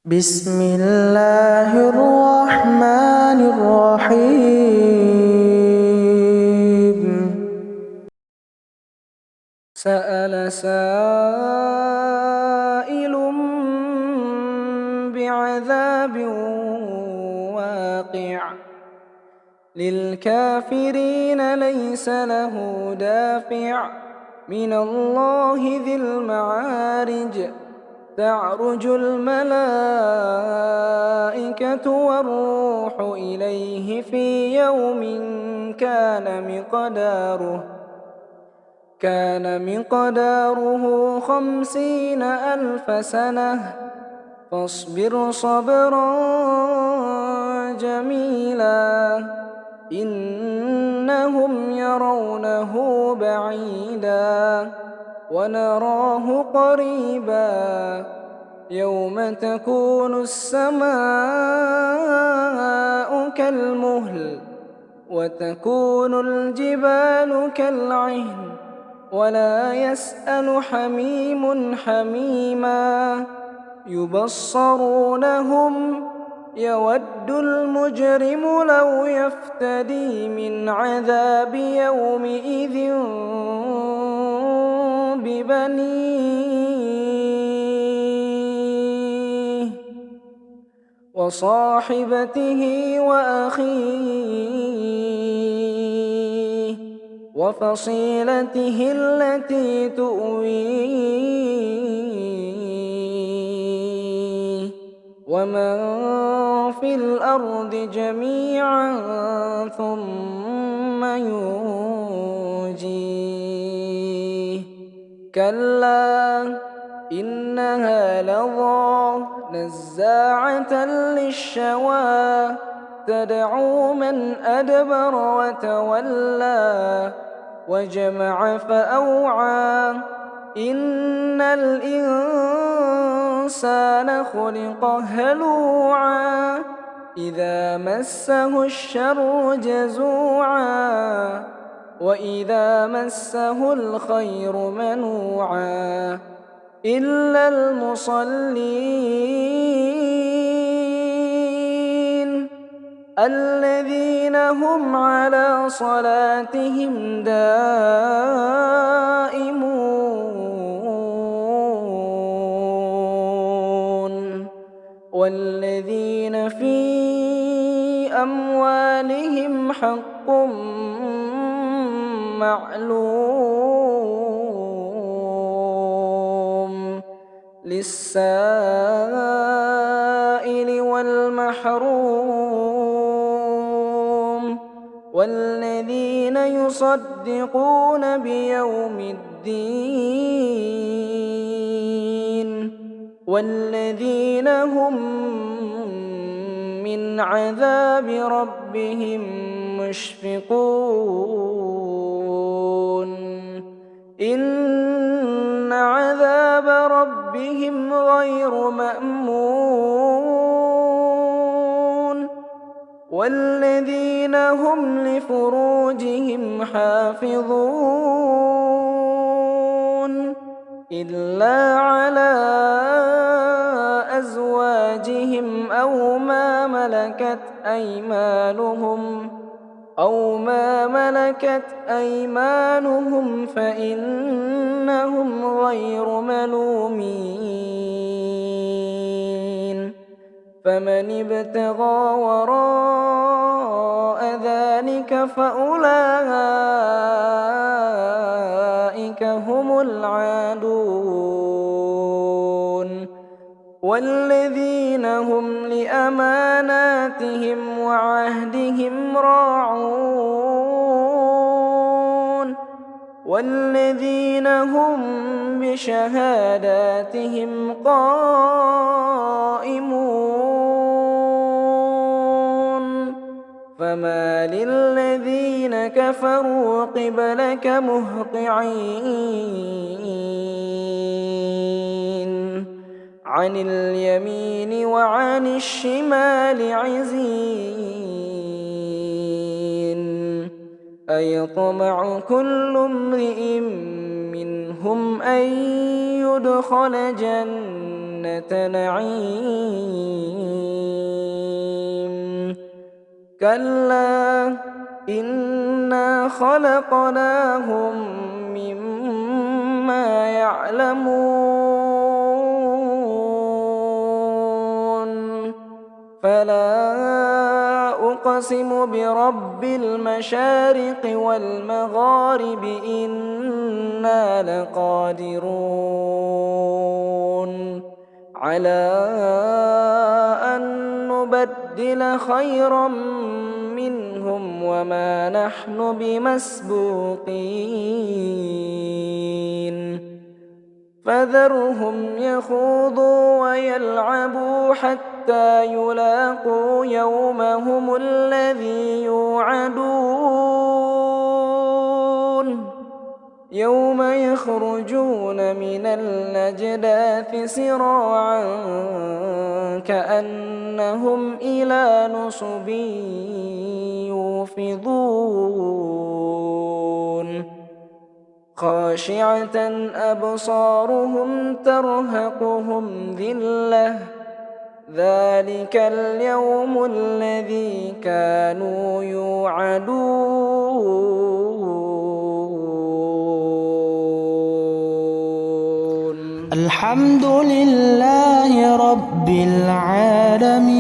بسم الله الرحمن الرحيم. سأل سائل بعذاب واقع للكافرين ليس له دافع من الله ذي المعارج. تعرج الملائكة والروح إليه في يوم كان مقداره 50,000 سنة فاصبر صبرا جميلا إنهم يرونه بعيدا ونراه قريبا يوم تكون السماء كالمهل وتكون الجبال كالعهن ولا يسأل حميم حميما يبصرونهم يود المجرم لو يفتدي من عذاب يومئذ ببنيه وصاحبته وأخيه وفصيلته التي تؤويه ومن في الأرض جميعا ثم ينجيه كلا إنها لظى نزاعة للشوى تدعو من أدبر وتولى وجمع فأوعى إن الإنسان خلق هلوعا إذا مسه الشر جزوعا وإذا مسه الخير منوعا إلا المصلين الذين هم على صلاتهم دائمون والذين في أموالهم حق معلوم للسائل والمحروم والذين يصدقون بيوم الدين والذين هم من عذاب ربهم مشفقون إن عذاب ربهم غير مأمون والذين هم لفروجهم حافظون إلا على أزواجهم أو ما ملكت أيمانهم فإنهم غير ملومين فمن ابتغى وراء ذلك فأولئك هم العادون والذين هم لأماناتهم وعهدهم راعون والذين هم بشهاداتهم قائمون فما للذين كفروا قبلك مهطعين عن اليمين وعن الشمال عزين أيطمع كل امرئ منهم أن يدخل جنة جنة نعيم كلا إنا خلقناهم مما يعلمون فلا أقسم برب المشارق والمغارب إنا لقادرون على أن نبدل خيرا منهم وما نحن بمسبوقين فذرهم يخوضوا ويلعبوا حتى يلاقوا يومهم الذي يوعدون يوم يخرجون من الأجداث سراعا كأنهم إلى نصب يوفضون خاشعة أبصارهم ترهقهم ذلة ذلك اليوم الذي كانوا يوعدون الحمد لله رب العالمين